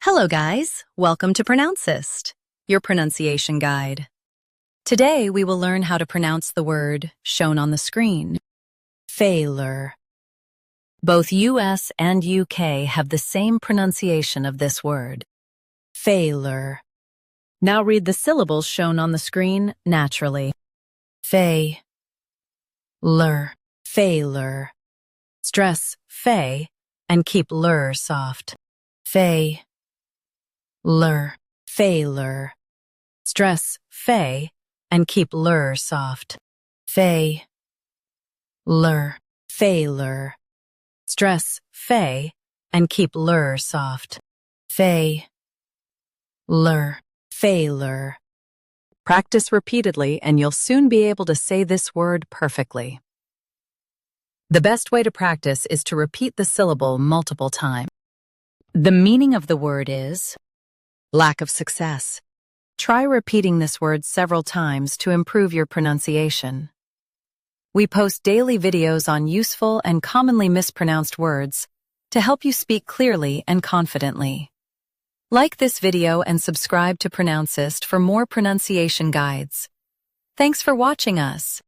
Hello guys, welcome to Pronouncist, your pronunciation guide. Today we will learn how to pronounce the word shown on the screen, failure. Both US and UK have the same pronunciation of this word, failure. Now read the syllables shown on the screen naturally. Failure, failure. Stress fay and keep lur soft. Failure, failure. Stress fay and keep lur soft. Failure, failure. Stress fay and keep lur soft. Failure, failure. Practice repeatedly and you'll soon be able to say this word perfectly. The best way to practice is to repeat the syllable multiple times. The meaning of the word is lack of success. Try repeating this word several times to improve your pronunciation. We post daily videos on useful and commonly mispronounced words to help you speak clearly and confidently. Like this video and subscribe to Pronouncist for more pronunciation guides. Thanks for watching us.